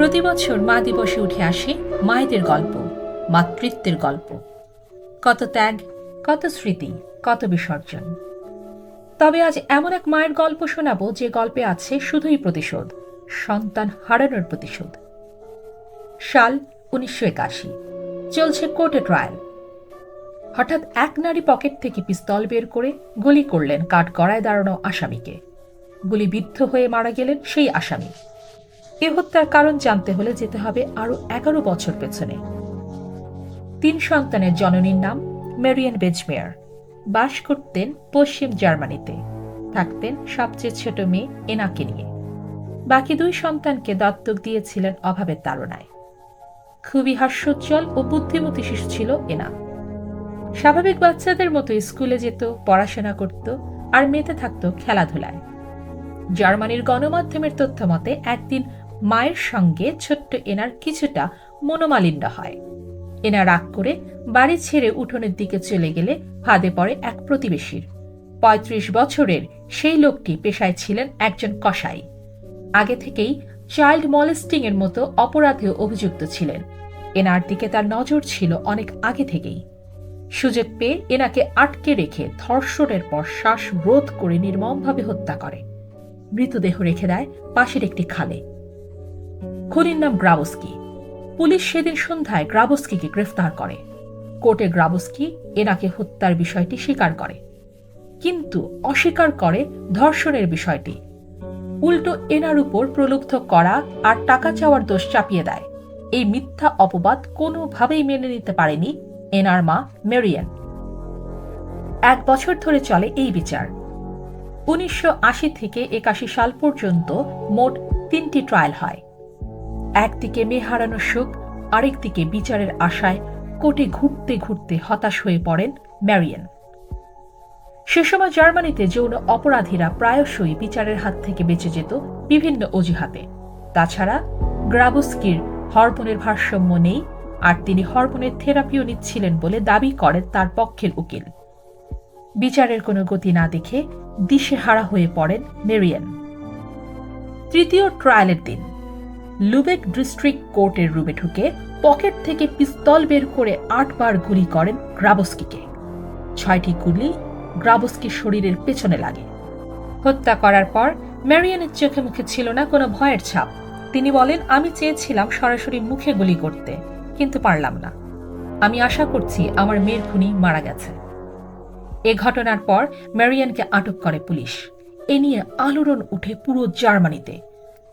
প্রতি বছর মা দিবসে উঠে আসে মায়েদের গল্প, মাতৃত্বের গল্প। কত ত্যাগ, কত স্মৃতি, কত বিসর্জন। তবে আজ এমন এক মায়ের গল্প শোনাবো যে গল্পে আছে শুধুই প্রতিশোধ, সন্তান হারানোর প্রতিশোধ। সাল 1981, চলছে কোর্টে ট্রায়াল। হঠাৎ এক নারী পকেট থেকে পিস্তল বের করে গুলি করলেন কাঠগড়ায় দাঁড়ানো আসামিকে। গুলিবিদ্ধ হয়ে মারা গেলেন সেই আসামি। এ হত্যার কারণ জানতে হলে যেতে হবে আরো 11 বছর পেছনে। 3 সন্তানের জননীর নাম মেরিয়ান বেজমেয়ার। বাস করতেন পশ্চিম জার্মানিতে। থাকতেন সবচেয়ে ছোট মেয়ে এনাকে নিয়ে। বাকি 2 সন্তানকে দত্তক দিয়েছিলেন অভাবের তাড়নায়। খুবই হাস্যোজ্জ্বল ও বুদ্ধিমতী শিশু ছিল এনা। স্বাভাবিক বাচ্চাদের মতো স্কুলে যেত, পড়াশোনা করত আর মেতে থাকত খেলাধুলায়। জার্মানির গণমাধ্যমের তথ্য মতে একদিন মায়ের সঙ্গে ছোট্ট এনার কিছুটা মনোমালিন্য হয়। এনা রাগ করে বাড়ি ছেড়ে উঠোনের দিকে চলে গেলে ফাঁদে পড়ে এক প্রতিবেশীর। 35 বছরের সেই লোকটি পেশায় ছিলেন একজন কসাই। আগে থেকেই চাইল্ড মলেস্টিং এর মতো অপরাধেও অভিযুক্ত ছিলেন। এনার দিকে তার নজর ছিল অনেক আগে থেকেই। সুযোগ পেয়ে এনাকে আটকে রেখে ধর্ষণের পর শ্বাস রোধ করে নির্মমভাবে হত্যা করে। মৃতদেহ রেখে দেয় পাশের একটি খালে। খুনির নাম গ্রাবস্কি। পুলিশ সেদিন সন্ধ্যায় গ্রাবস্কিকে গ্রেফতার করে। কোর্টে গ্রাবস্কি এনাকে হত্যার বিষয়টি স্বীকার করে, কিন্তু অস্বীকার করে ধর্ষণের বিষয়টি। উল্টো এনার উপর প্রলুব্ধ করা আর টাকা চাওয়ার দোষ চাপিয়ে দেয়। এই মিথ্যা অপবাদ কোনোভাবেই মেনে নিতে পারেনি এনার মা মেরিয়ান। 1 বছর ধরে চলে এই বিচার। 1980 থেকে 81 সাল পর্যন্ত মোট 3টি ট্রায়াল হয়। একদিকে মেয়ে হারানোর শোক, আরেকদিকে বিচারের আশায় কোর্টে ঘুরতে ঘুরতে হতাশ হয়ে পড়েন মেরিয়ান। সে সময় জার্মানিতে যৌন অপরাধীরা প্রায়শই বিচারের হাত থেকে বেঁচে যেত বিভিন্ন অজুহাতে। তাছাড়া গ্রাবস্কির হরমোনের ভারসাম্য নেই, আর তিনি হরমোনের থেরাপিও নিচ্ছিলেন বলে দাবি করেন তার পক্ষের উকিল। বিচারের কোনো গতি না দেখে দিশেহারা হয়ে পড়েন মেরিয়ান। তৃতীয় ট্রায়ালের দিন লুবেক ডিস্ট্রিক্ট কোর্টের রুমে ঢুকে পকেট থেকে পিস্তল বের করে 8 বার গুলি করেন গ্রাবস্কিকে। 6টি গুলি গ্রাবস্কির শরীরের পেছনে লাগে। হত্যা করার পর মেরিয়ানের চোখে মুখে ছিল না কোনো ভয়ের ছাপ। তিনি বলেন, আমি চেয়েছিলাম সরাসরি মুখে গুলি করতে, কিন্তু পারলাম না। আমি আশা করছি আমার মেয়ের খুনি মারা গেছে। এ ঘটনার পর মেরিয়ানকে আটক করে পুলিশ। এ নিয়ে আলোড়ন উঠে পুরো জার্মানিতে।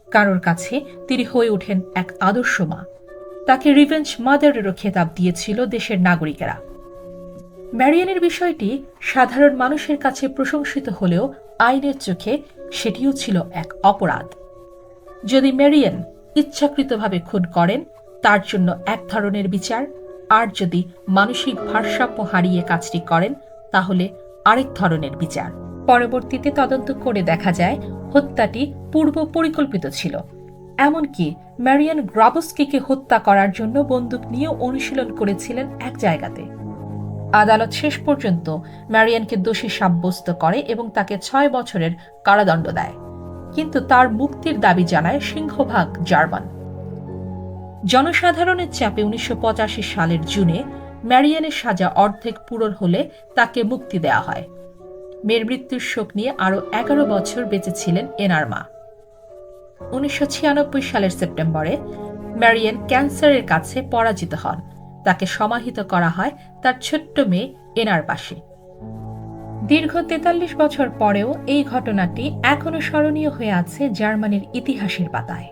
কারোর কাছে তিনি হয়ে ওঠেন এক আদর্শ মা। তাকে রিভেঞ্জ মাদারেরও খেতাব দিয়েছিল দেশের নাগরিকেরা। মেরিয়ানের বিষয়টি সাধারণ মানুষের কাছে প্রশংসিত হলেও আইনের চোখে সেটিও ছিল এক অপরাধ। যদি মেরিয়ান ইচ্ছাকৃতভাবে খুন করেন, তার জন্য এক ধরনের বিচার, আর যদি মানসিক ভারসাম্য হারিয়ে কাজটি করেন, তাহলে আরেক ধরনের বিচার। পরবর্তীতে তদন্ত করে দেখা যায় হত্যাটি পূর্ব পরিকল্পিত ছিল। এমনকি মেরিয়ান গ্রাবস্কিকে হত্যা করার জন্য বন্দুক নিয়েও অনুশীলন করেছিলেন এক জায়গাতে। আদালত শেষ পর্যন্ত মেরিয়ানকে দোষী সাব্যস্ত করে এবং তাকে 6 বছরের কারাদণ্ড দেয়, কিন্তু তার মুক্তির দাবি জানায় সিংহভাগ জার্মান। জনসাধারণের চাপে 1985 সালের জুনে মেরিয়ানের সাজা অর্ধেক পূরণ হলে তাকে মুক্তি দেওয়া হয়। মেয়ের মৃত্যুর শোক নিয়ে আরো 11 বছর বেঁচে ছিলেন এনার মা। 1996 সালের সেপ্টেম্বরে মেরিয়ান ক্যান্সারের কাছে পরাজিত হন। তাকে সমাহিত করা হয় তার ছোট্ট মেয়ে এনার পাশে। দীর্ঘ 43 বছর পরেও এই ঘটনাটি এখনো স্মরণীয় হয়ে আছে জার্মানির ইতিহাসের পাতায়।